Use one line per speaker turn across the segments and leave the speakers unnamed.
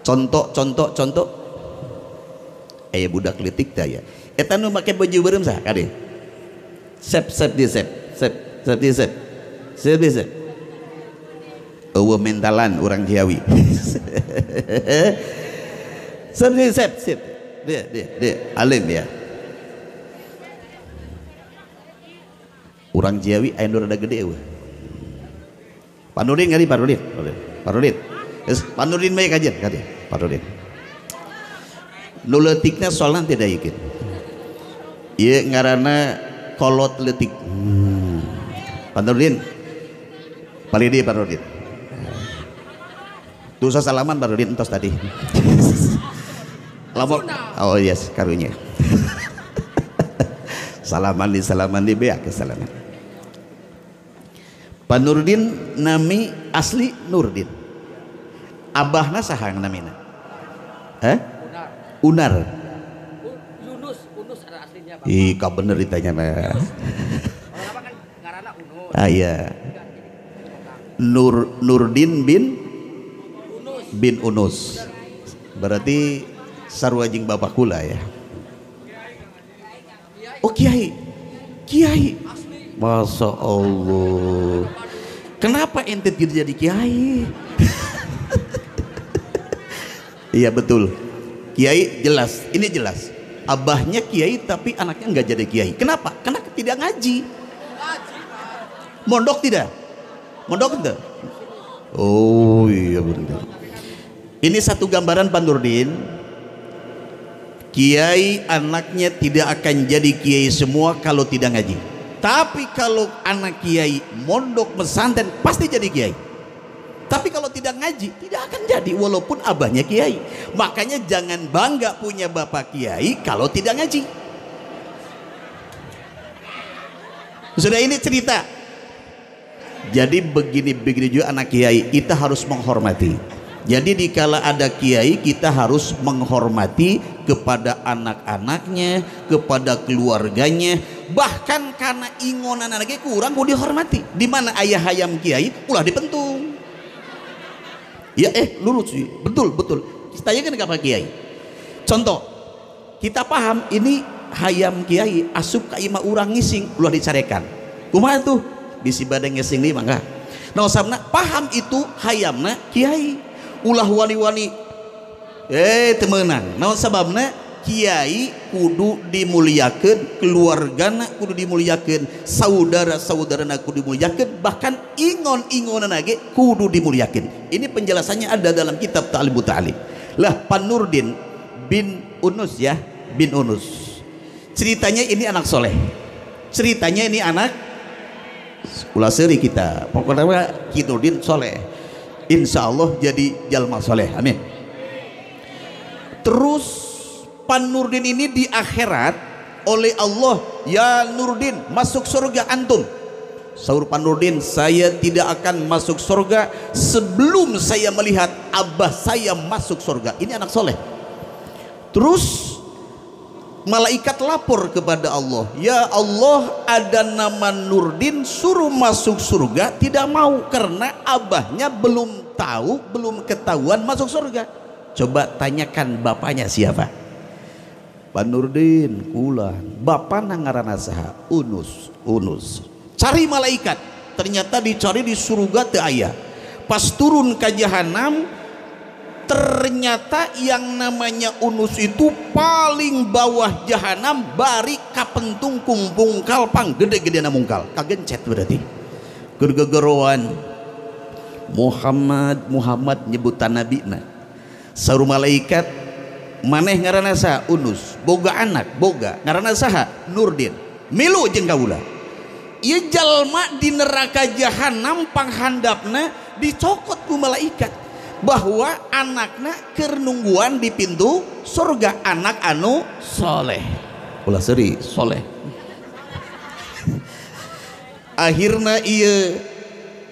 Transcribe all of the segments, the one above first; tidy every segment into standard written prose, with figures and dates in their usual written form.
contoh aya budak leutik teh ya eta nu make baju beureum sah kade sep eueuh mentalan urang Ciawi sep dia alim ya urang Ciawi aya nu rada gede eueuh Panudin kali Panudin bae kajian kade Panudin nu leutikna soalna tidak yakin ieu ngaranna kolot leutik Panudin palidi Panudin dosa salaman Panudin entos tadi lamun oh yes karunya salaman di beak salaman Pak Nurdin nami asli Nurdin abahna saha namina Unar Unus ada aslinya Pak ih ka bener ditanya mah orang apa kan ngaranna Unus iya Nurdin bin Unus berarti sarwajing bapak kula ya oh kiai Masya Allah kenapa ente tidak jadi kiai iya betul kiai jelas ini jelas abahnya kiai tapi anaknya nggak jadi kiai kenapa? Karena tidak ngaji mondok tidak oh iya benar ini satu gambaran Pak Nurdin kiai anaknya tidak akan jadi kiai semua kalau tidak ngaji tapi kalau anak kiai mondok pesantren pasti jadi kiai tapi kalau tidak ngaji tidak akan jadi walaupun abahnya kiai makanya jangan bangga punya bapak kiai kalau tidak ngaji sudah ini cerita jadi begini juga anak kiai kita harus menghormati jadi dikala ada kiai kita harus menghormati kepada anak-anaknya kepada keluarganya bahkan karena ingonan anaknya kurang mau dihormati di mana ayah hayam kiai ulah dipentung ya lurus betul kita kan ke kiai contoh kita paham ini hayam kiai asup ka imah urang ngising ulah dicarekan kumaha tuh bisi badeng ngising lima enggak nah sabna paham itu hayamna kiai ulah wani-wani temenan naon sababna kiai kudu dimuliakeun keluargana kudu dimuliakeun saudara-saudarana kudu dimuliakeun bahkan ingon-ingonana ge kudu dimuliakeun ini penjelasannya ada dalam kitab Ta'limut Ta'lim lah Pak Nurdin bin Unus ya bin Unus ceritanya ini anak soleh ceritanya ini anak ulah seuri kita pokoknya Ki Nurdin soleh insya Allah jadi jalma soleh amin terus Pak Nurdin ini di akhirat oleh Allah ya Nurdin masuk surga antum saur Pak Nurdin saya tidak akan masuk surga sebelum saya melihat abah saya masuk surga ini anak soleh terus malaikat lapor kepada Allah ya Allah ada nama Nurdin suruh masuk surga tidak mau karena abahnya belum tahu belum ketahuan masuk surga coba tanyakan bapaknya siapa Pak Nurdin ulah bapak ngaranna saha Unus cari malaikat ternyata dicari di surga teu aya pas turun ke jahanam ternyata yang namanya Unus itu paling bawah jahanam bari kapentung kumpung kalpang gede-gede mungkal kagencet berarti gergegeroan Muhammad nyebutan nabina saur malaikat maneh ngaranna saha Unus boga anak boga ngaranna saha Nurdin milu jeung kaula ieu jalma di neraka jahanam panghandapna dicokot ku malaikat bahwa anakna keur nungguan di pintu surga anak anu soleh ulah seuri soleh akhirna ieu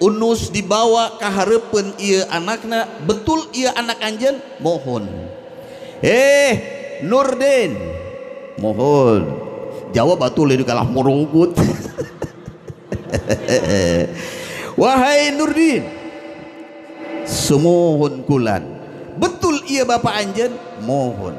Unus dibawa ka hareupeun ieu anakna betul ieu anak anjeun mohon Nurdin mohon jawab atuh leuwih kalah morongkut wahai Nurdin sumuhun kulan betul iya bapak anjen mohon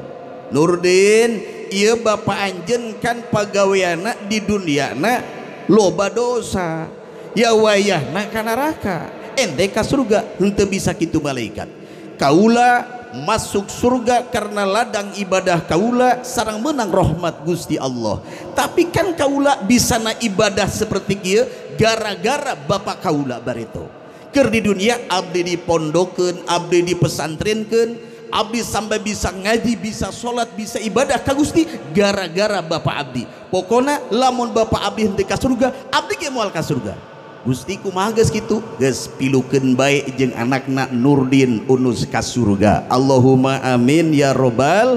Nurdin iya bapak anjen kan pagaweana di dunia na loba dosa ya wayahna ka neraka ente ka surga henteu bisa kitu malaikat kaula masuk surga karena ladang ibadah kaula sareng menang rahmat Gusti Allah tapi kan kaula bisa na ibadah seperti kieu gara-gara bapak kaula barito keur di dunia abdi dipondokeun abdi dipesantrenkeun abdi sampai bisa ngaji bisa sholat bisa ibadah ka Gusti gara-gara bapak abdi pokona lamun bapak abdi henteu ka surga abdi ge moal ka surga Gusti kumaha geus kitu geus pilukeun bae jeung anakna Nurdin unus ka surga Allahumma amin ya robbal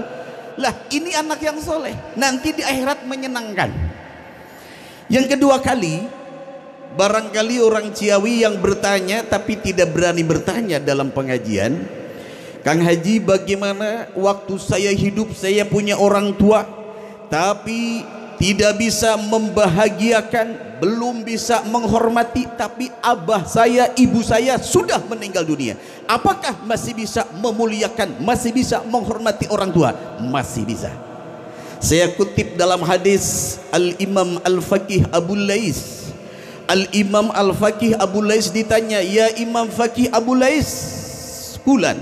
lah ini anak yang soleh nanti di akhirat menyenangkan. Yang kedua kali barangkali orang Ciawi yang bertanya tapi tidak berani bertanya dalam pengajian, Kang Haji bagaimana waktu saya hidup saya punya orang tua tapi tidak bisa membahagiakan, belum bisa menghormati, tapi abah saya, ibu saya sudah meninggal dunia. Apakah masih bisa memuliakan, masih bisa menghormati orang tua? Masih bisa. Saya kutip dalam hadis Al-Imam Al-Faqih Abu Lais. Al-Imam Al-Faqih Abu Lais ditanya, ya Imam Faqih Abu Lais, bulan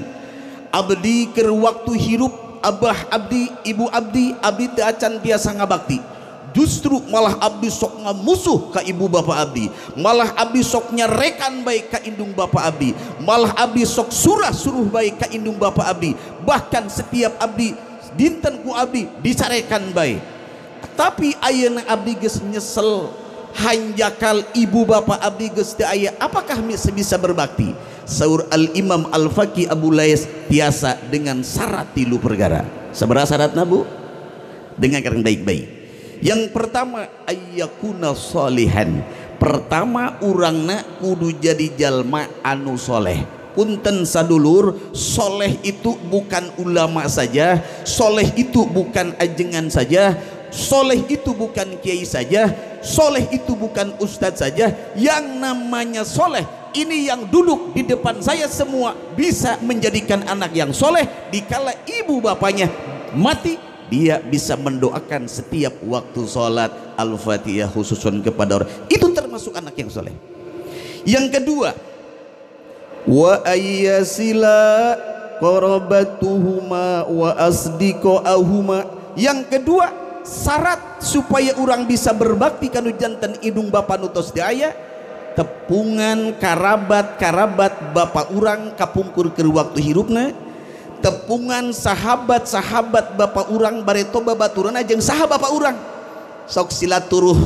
abdi keur waktu hirup abah abdi, ibu abdi, abdi teu acan biasa ngabakti. Justru malah abdi sok ngamusuh ka ibu bapak abdi, malah abdi sok nyarekan baik ka indung bapak abdi, malah abdi sok surah suruh baik ka indung bapak abdi, bahkan setiap abdi dinten ku abdi dicarekan baik. Tapi ayeuna abdi geus nyesel hanjakal ibu bapak abdi geus teu aya, apakah bisa berbakti? Saur Al-Imam Al-Faqih Abu Lais tiasa dengan syarat 3 perkara. Sabaraha syaratna Bu? Dengarkan baik-baik. Yang pertama ayyakuna sholihan, pertama urangna kudu jadi jalma anu soleh. Punten sadulur, soleh itu bukan ulama saja, soleh itu bukan ajengan saja, soleh itu bukan kiai saja, soleh itu bukan ustadz saja. Yang namanya soleh ini yang duduk di depan saya semua bisa menjadikan anak yang soleh. Dikala ibu bapaknya mati, dia bisa mendoakan setiap waktu sholat Al-Fatihah khususun kepada orang itu, termasuk anak yang soleh. Yang kedua, wa ayyasila qarabatuhuma wa asdiqahuma. Yang kedua, syarat supaya orang bisa berbakti kanu janten indung bapa nutos di aya, tepungan karabat bapak orang kapungkur ke waktu hirupna, tepungan sahabat-sahabat bapak urang bareto babaturan ajeng saha bapak urang sok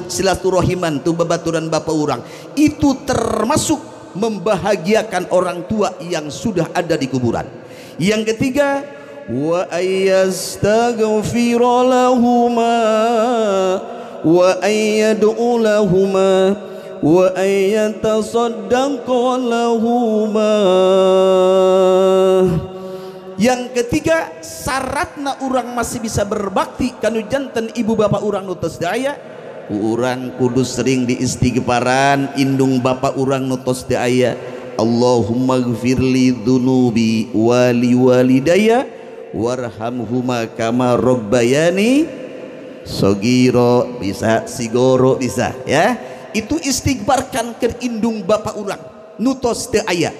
silaturahman tu babaturan bapak urang itu termasuk membahagiakan orang tua yang sudah ada di kuburan. Yang ketiga, wa ayastaghfira lahuma wa ayyad'u lahuma wa ayatasaddaqa lahuma. Yang ketiga, syaratna orang masih bisa berbakti kanu janten ibu bapak orang nutos daya, orang kudu sering diistighfaran indung bapak orang nutos daya. Allahumma gfirli dhunubi wali walidaya warhamhuma kama rabbayani sogiro, bisa sigoro bisa ya. Itu istighfarkan ke indung bapak orang nutos daya.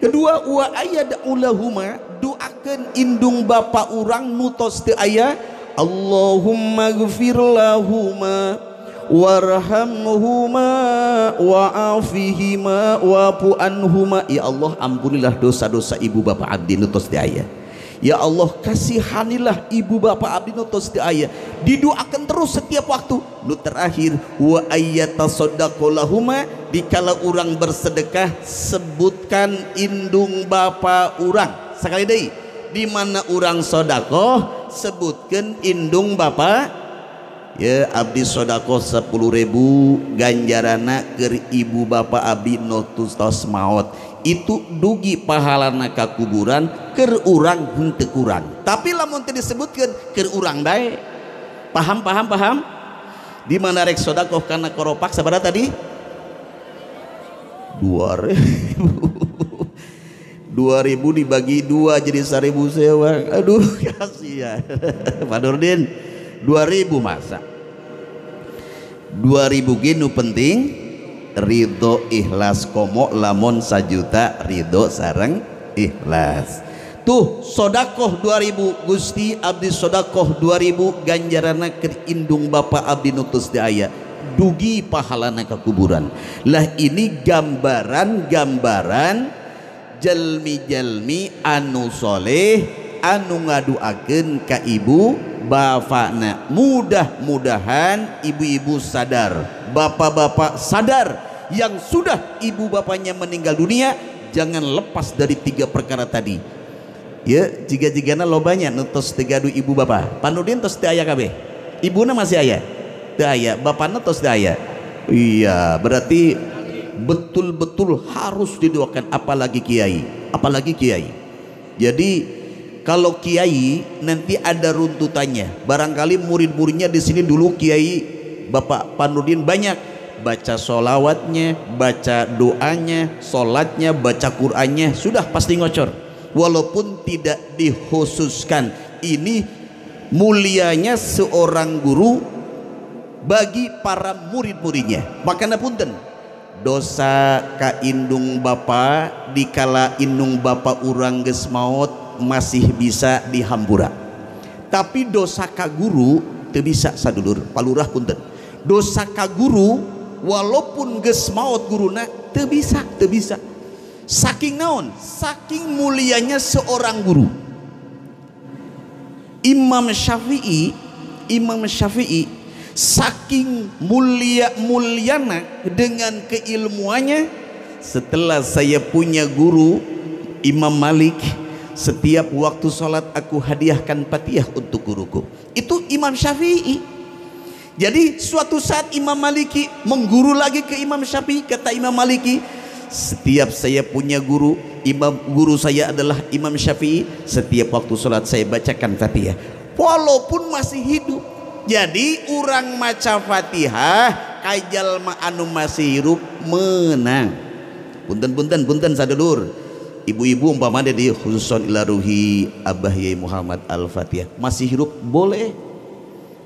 Kedua, wa ayyad'ulahuma, doakeun indung bapa urang nutos teu aya, Allahumma gfir lahuma warhamhuma wa'afihima wa'fu anhuma. Ya Allah, ampunilah dosa-dosa ibu bapa abdi nutos teu aya. Ya Allah, kasihanilah ibu bapa abdi nutos teu aya. Didoakan terus setiap waktu. Nu terakhir, wa ayyatasaddaqu lahuma, dikala urang bersedekah sebutkan indung bapa urang. Sekali deui, di mana urang sedekah sebutkan indung bapa. Ya abdi sedekah 10.000 ganjarana keur ibu bapa abdi nutus maot. Itu dugi pahalana ka kuburan keur urang henteu kurang. Tapi lamun teu disebutkeun keur urang bae. Paham? Di mana rek sedekah kana koropak sabaraha tadi? 2.000. 2000 dibagi 2 jadi 1000 sewa. Aduh kasihan. Pak Nurdin 2000 masa 2000 gini penting ridho ikhlas komo lamun 1 juta ridho sareng ikhlas. Tuh sodakoh 2000 Gusti abdi sodakoh 2000 ganjarana ke indung Bapak abdi nutus daya dugi pahalana ke kuburan. Lah ini gambaran jalmi-jalmi anu soleh anu ngaduakeun ka ibu bapakna. Mudah-mudahan ibu-ibu sadar, bapak-bapak sadar yang sudah ibu bapaknya meninggal dunia, jangan lepas dari 3 perkara tadi ya. Jiga-jigana lobanya nutos tegadu ibu bapak. Panudin tos teu aya kabeh, ibuna masih aya teu aya, bapakna tos teu aya. Iya berarti betul-betul harus didoakan, apalagi kiai, apalagi kiai. Jadi kalau kiai nanti ada runtutannya. Barangkali murid-muridnya di sini dulu kiai Bapak Panudin banyak baca solawatnya, baca doanya, solatnya, baca Qur'annya, sudah pasti ngocor. Walaupun tidak dikhususkan, ini mulianya seorang guru bagi para murid-muridnya. Makanya punten dosa ka indung bapa dikala indung bapa urang geus maot masih bisa dihampura, tapi dosa ka guru teu bisa sadulur. Palurah punten, dosa ka guru walaupun geus maot guruna teu bisa, teu bisa. Saking naon? Saking mulianya seorang guru. Imam Syafi'i saking muliana dengan keilmuannya, setelah saya punya guru Imam Malik, setiap waktu sholat aku hadiahkan Fatihah untuk guruku. Itu Imam Syafi'i. Jadi suatu saat Imam Maliki mengguru lagi ke Imam Syafi'i, kata Imam Maliki, setiap saya punya guru, guru saya adalah Imam Syafi'i, setiap waktu sholat saya bacakan Fatihah walaupun masih hidup. Jadi orang maca Fatihah kajal ma anu masih hirup menang. Punten sadulur, ibu-ibu umpama di khususon ila ruhi Abah Yai Muhammad Al-Fatihah masih hirup boleh.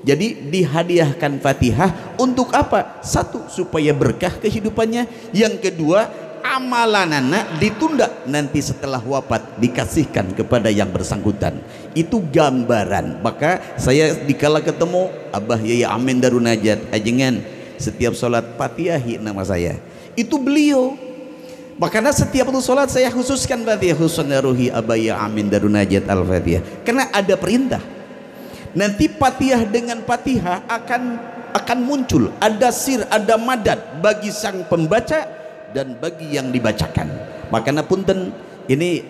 Jadi dihadiahkan Fatihah untuk apa? Satu, supaya berkah kehidupannya. Yang kedua, amalanana ditunda, nanti setelah wafat dikasihkan kepada yang bersangkutan. Itu gambaran. Maka saya dikala ketemu Abah Yai Amin Darunajat ajengan setiap sholat Fatihahi nama saya, itu beliau. Makanya setiap waktu sholat saya khususkan Fatihah, khususan ruhi Abah Yai Amin Darunajat Al-Fatihah, karena ada perintah. Nanti Fatihah dengan Fatihah akan muncul, ada sir, ada madad bagi sang pembaca dan bagi yang dibacakan. Makanya punten ini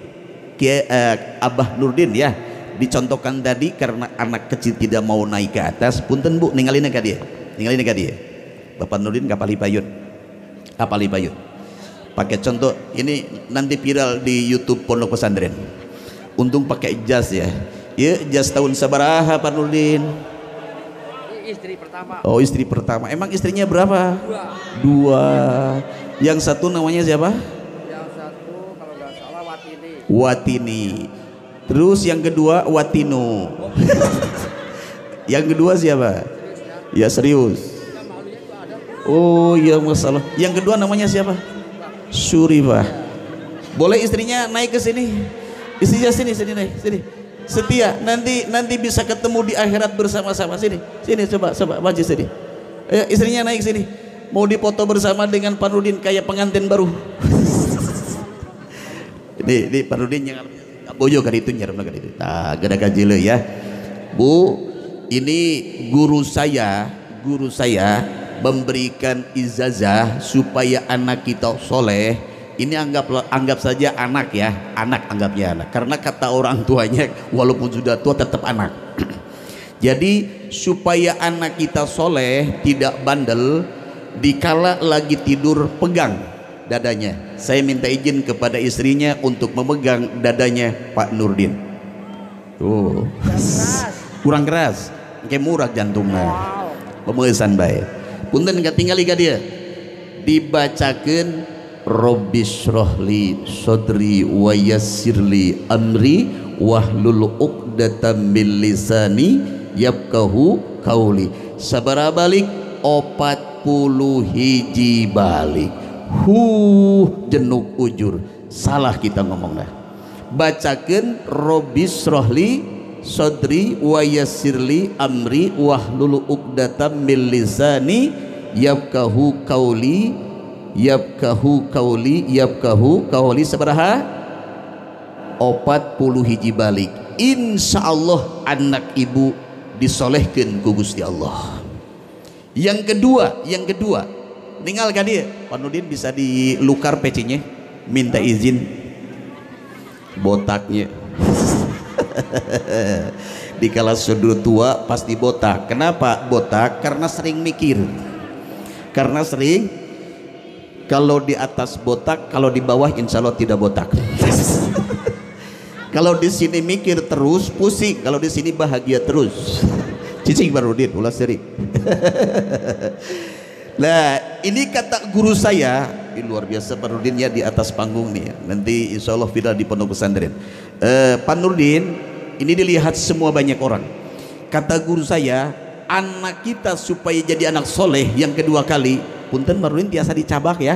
Abah Nurdin ya dicontohkan tadi, karena anak kecil tidak mau naik ke atas. Punten Bu, ninggalin ke dia, Bapak Nurdin kapali payun pakai contoh ini, nanti viral di YouTube Pondok Pesantren. Untung pakai jas ya. Ya, jas tahun sabaraha Pak Nurdin?
Istri pertama.
Oh, istri pertama. Emang istrinya berapa? Dua. Yang satu namanya siapa?
Yang satu kalau nggak salah Watini.
Watini. Terus yang kedua Watino. Yang kedua siapa? Ya serius. Oh iya masalah. Yang kedua namanya siapa? Surifah. Boleh istrinya naik ke sini? Istrinya sini naik sini. Setia, nanti bisa ketemu di akhirat bersama-sama. Sini coba maju sini. Istrinya naik sini. Mau dipoto bersama dengan Pak Nurdin kayak pengantin baru. Ini Pak Nurdin yang bojo kan itu nyerem kan itu. Nah, gada jele ya. Bu, ini guru saya memberikan ijazah supaya anak kita soleh. Ini anggap saja anak ya, anggapnya anak, karena kata orang tuanya walaupun sudah tua tetap anak. Jadi supaya anak kita soleh, tidak bandel, dikala lagi tidur pegang dadanya. Saya minta izin kepada istrinya untuk memegang dadanya Pak Nurdin. Tuh kurang keras, kayak murah jantungnya. Pemesan baik. Punten nggak tinggal dia, dibacakan Rabbi shrahli sadri wa yassirli amri wahlul 'uqdatam min lisani yafqahu qauli. Sabaraha balik 40 hiji balik. Jenuk ujur salah kita ngomongnya. Bacakeun Rabbi shrahli sadri wa yassirli amri wahlul 'uqdatam min lisani yafqahu qauli. Yafqahu qauli sabaraha 40 hiji balik. Insyaallah anak ibu disolehkeun ku Gusti Allah. Yang kedua ninggal ka dieu Pak Nurdin bisa dilukar pecinya, minta izin botaknya. Di kala sudah tua pasti botak. Kenapa botak? Karena sering mikir, karena sering kalau di atas botak, kalau di bawah insya Allah tidak botak. Kalau di sini mikir terus pusing, kalau di sini bahagia terus. Cicing Barudin ulas seri. Nah ini kata guru saya, luar biasa Pak Nurdin ya di atas panggung nih ya. Nanti insya Allah viral di pondok pesantren. Pak Nurdin ini dilihat semua banyak orang. Kata guru saya, anak kita supaya jadi anak soleh yang kedua kali, punten Pak Nurdin biasa dicabak ya.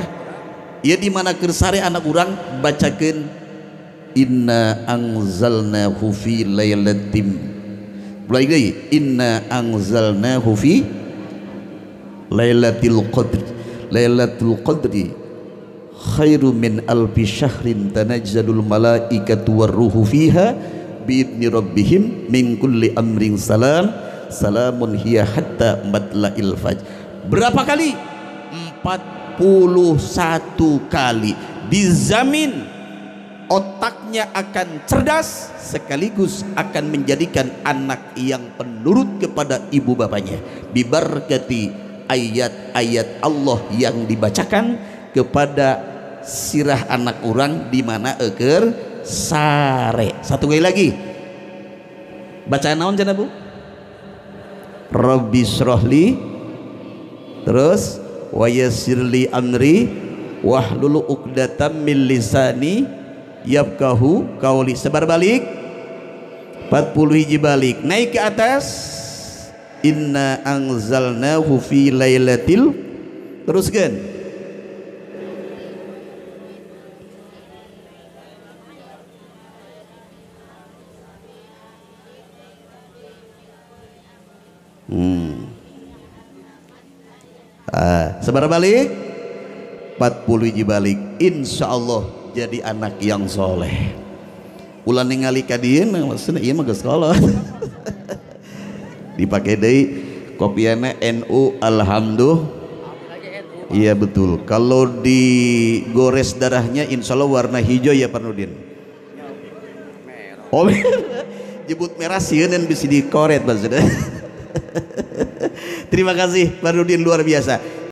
Ya di mana kersare anak orang bacakeun inna anzalnahu fi lailatin. Mulai lagi inna anzalnahu fi lailatul qadri khairu min alfi syahrin tanazzalul malaikatu warruhu fiha biidni rabbihim min kulli amrin salamun hiya hatta matla'il fajr. Berapa kali? 41 kali. Dijamin otaknya akan cerdas sekaligus akan menjadikan anak yang penurut kepada ibu bapaknya bibarakati ayat-ayat Allah yang dibacakan kepada sirah anak orang di mana eker sare. Satu kali lagi bacaan naon cenah Bu? Rabbi shrahli, terus wa yassirli amri wahlul 'uqdatam min lisani yafqahu qauli. Sebar balik 40 hiji balik. Naik ke atas inna anzalnahu fi lailatil, teruskan sebar balik 40 hiji balik. Insyaallah jadi anak yang soleh. Ulah ningali ka dieu maksudna ieu mah geus kolot. Dipakai deui kopiana NU alhamdulillah. Iya betul. Kalau digores darahnya insyaallah warna hijau ya Pak Nurdin. Oh jebut merah sieun bisa dikoret maksudnya. Terima kasih Pak Nurdin luar biasa.